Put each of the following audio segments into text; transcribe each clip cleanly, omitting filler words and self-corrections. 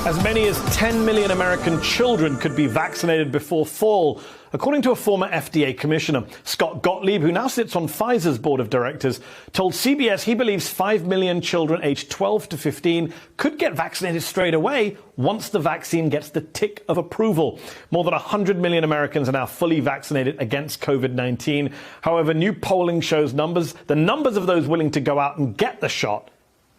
As many as 10 million American children could be vaccinated before fall, according to a former FDA commissioner. Scott Gottlieb, who now sits on Pfizer's board of directors, told CBS he believes 5 million children aged 12 to 15 could get vaccinated straight away once the vaccine gets the tick of approval. More than 100 million Americans are now fully vaccinated against COVID-19. However, new polling shows the numbers of those willing to go out and get the shot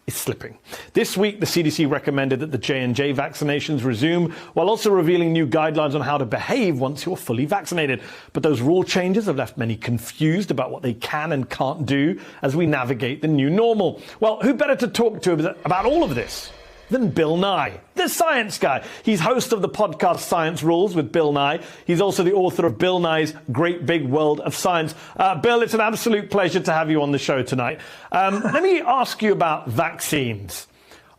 is slipping. This week, the CDC recommended that the J&J vaccinations resume, while also revealing new guidelines on how to behave once you're fully vaccinated. But those rule changes have left many confused about what they can and can't do as we navigate the new normal. Well, who better to talk to about all of this than Bill Nye, the science guy. He's host of the podcast Science Rules with Bill Nye. He's also the author of Bill Nye's Great Big World of Science. Bill, it's an absolute pleasure to have you on the show tonight. Let me ask you about vaccines.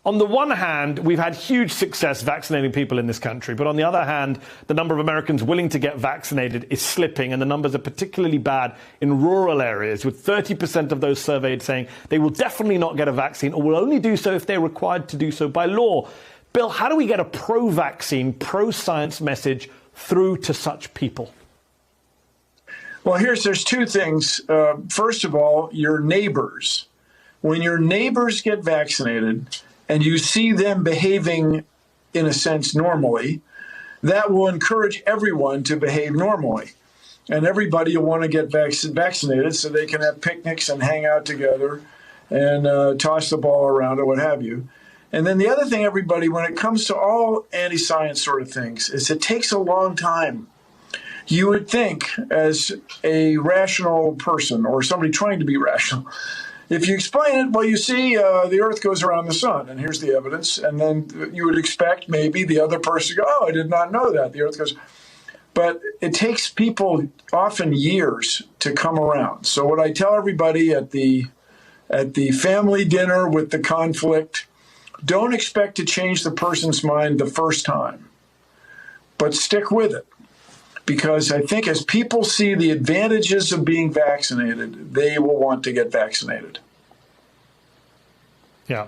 On the one hand, we've had huge success vaccinating people in this country. But on the other hand, the number of Americans willing to get vaccinated is slipping. And the numbers are particularly bad in rural areas, with 30% of those surveyed saying they will definitely not get a vaccine or will only do so if they're required to do so by law. Bill, how do we get a pro-vaccine, pro-science message through to such people? Well, there's two things. First of all, your neighbors. When your neighbors get vaccinated, and you see them behaving, in a sense, normally, that will encourage everyone to behave normally. And everybody will want to get vaccinated so they can have picnics and hang out together and toss the ball around or what have you. And then the other thing, everybody, when it comes to all anti-science sort of things, is it takes a long time. You would think, as a rational person or somebody trying to be rational, if you explain it, well, you see, the Earth goes around the sun, and here's the evidence. And then you would expect maybe the other person to go, oh, I did not know that. The Earth goes. But it takes people often years to come around. So what I tell everybody at the family dinner with the conflict, don't expect to change the person's mind the first time, but stick with it. Because I think as people see the advantages of being vaccinated, they will want to get vaccinated. Yeah.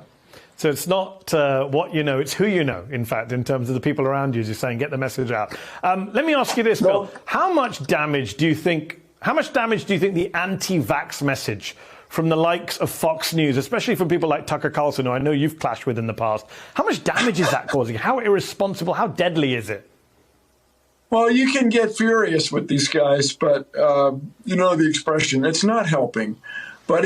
So it's not what you know, it's who you know, in fact, in terms of the people around you, as you're saying, get the message out. Let me ask you this, Bill. How much damage do you think the anti-vax message from the likes of Fox News, especially from people like Tucker Carlson, who I know you've clashed with in the past, how much damage is that causing? How irresponsible, how deadly is it? Well, you can get furious with these guys, but you know the expression, it's not helping. But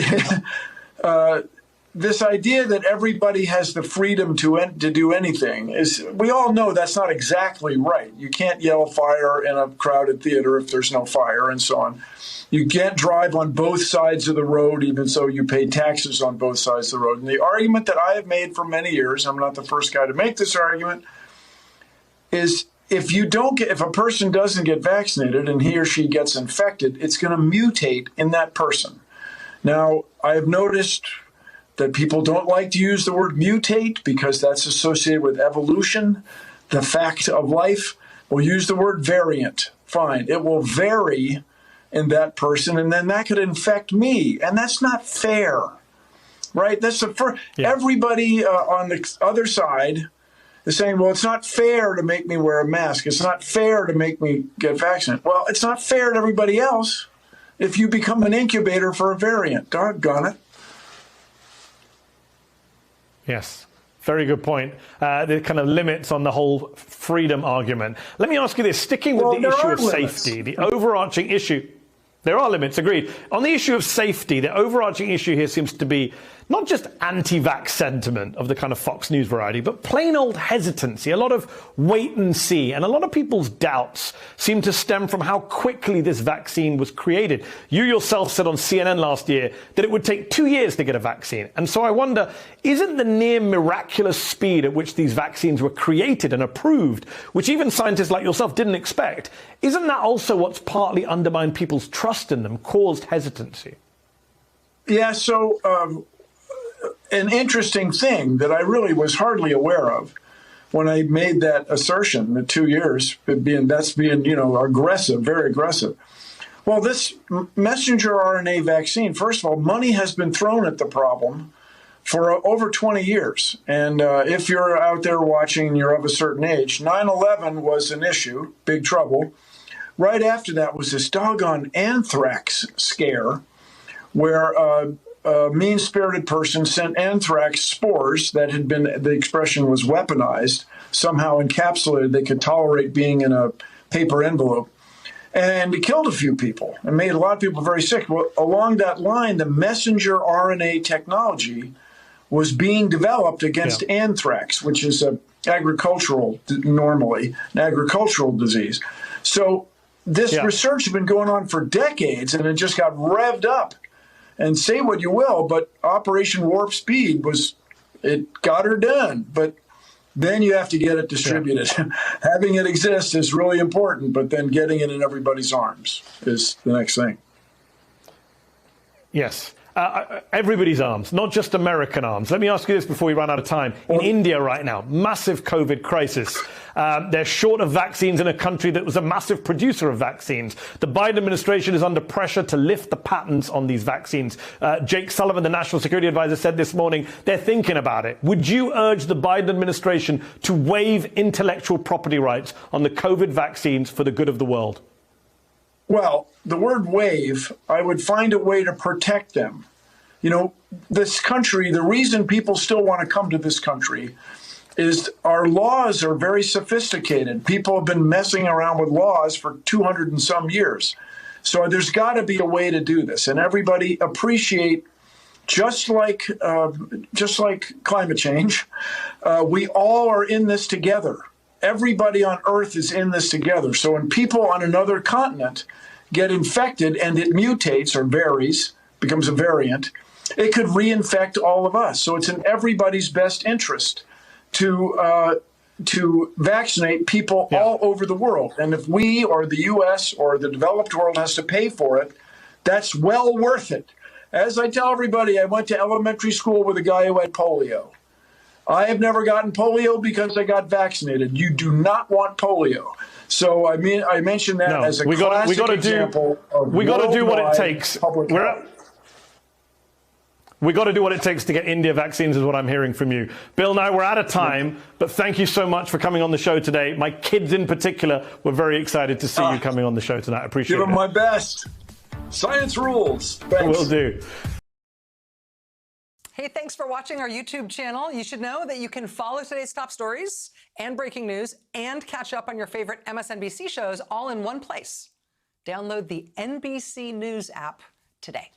this idea that everybody has the freedom to do anything is, we all know that's not exactly right. You can't yell fire in a crowded theater if there's no fire and so on. You can't drive on both sides of the road, even so you pay taxes on both sides of the road. And the argument that I have made for many years, I'm not the first guy to make this argument, is if a person doesn't get vaccinated and he or she gets infected, it's going to mutate in that person. Now, I have noticed that people don't like to use the word mutate because that's associated with evolution, the fact of life. We'll use the word variant. Fine. It will vary in that person, and then that could infect me. And that's not fair, right? That's the first. Yeah. Everybody on the other side is saying, well, it's not fair to make me wear a mask. It's not fair to make me get vaccinated. Well, it's not fair to everybody else if you become an incubator for a variant. Doggone it. Yes. Very good point. The kind of limits on the whole freedom argument. Let me ask you this, sticking with the issue of safety, the overarching issue. There are limits, agreed. On the issue of safety, the overarching issue here seems to be not just anti-vax sentiment of the kind of Fox News variety, but plain old hesitancy, a lot of wait and see. And a lot of people's doubts seem to stem from how quickly this vaccine was created. You yourself said on CNN last year that it would take 2 years to get a vaccine. And so I wonder, isn't the near miraculous speed at which these vaccines were created and approved, which even scientists like yourself didn't expect, isn't that also what's partly undermined people's trust in them, caused hesitancy? Yeah, so an interesting thing that I really was hardly aware of when I made that assertion, the 2 years, being aggressive, very aggressive. Well, this messenger RNA vaccine, first of all, money has been thrown at the problem for over 20 years. And if you're out there watching and you're of a certain age, 9/11 was an issue, big trouble. Right after that was this doggone anthrax scare where a mean-spirited person sent anthrax spores that had been, the expression was weaponized, somehow encapsulated. They could tolerate being in a paper envelope. And it killed a few people and made a lot of people very sick. Well, along that line, the messenger RNA technology was being developed against anthrax, which is normally an agricultural disease. So this research has been going on for decades, and it just got revved up. And say what you will, but Operation Warp Speed it got her done. But then you have to get it distributed. Having it exist is really important, but then getting it in everybody's arms is the next thing. Yes. Everybody's arms, not just American arms. Let me ask you this before we run out of time. In India right now, massive COVID crisis. They're short of vaccines in a country that was a massive producer of vaccines. The Biden administration is under pressure to lift the patents on these vaccines. Jake Sullivan, the National Security Advisor, said this morning they're thinking about it. Would you urge the Biden administration to waive intellectual property rights on the COVID vaccines for the good of the world? Well, the word waive, I would find a way to protect them. You know, this country, the reason people still want to come to this country is our laws are very sophisticated. People have been messing around with laws for 200 and some years. So there's got to be a way to do this. And everybody appreciate, just like climate change, we all are in this together. Everybody on Earth is in this together. So when people on another continent get infected and it mutates or varies, becomes a variant, it could reinfect all of us. So it's in everybody's best interest to vaccinate people all over the world. And if we or the U.S. or the developed world has to pay for it, that's well worth it. As I tell everybody, I went to elementary school with a guy who had polio. I have never gotten polio because I got vaccinated. You do not want polio. So I mentioned that as a classic example of we got to do what it takes. We got to do what it takes to get India vaccines, is what I'm hearing from you. Bill, now we're out of time, but thank you so much for coming on the show today. My kids in particular were very excited to see you coming on the show tonight. I appreciate it. Give them my best. Science rules. Thanks. Will do. Hey, thanks for watching our YouTube channel. You should know that you can follow today's top stories and breaking news and catch up on your favorite MSNBC shows all in one place. Download the NBC News app today.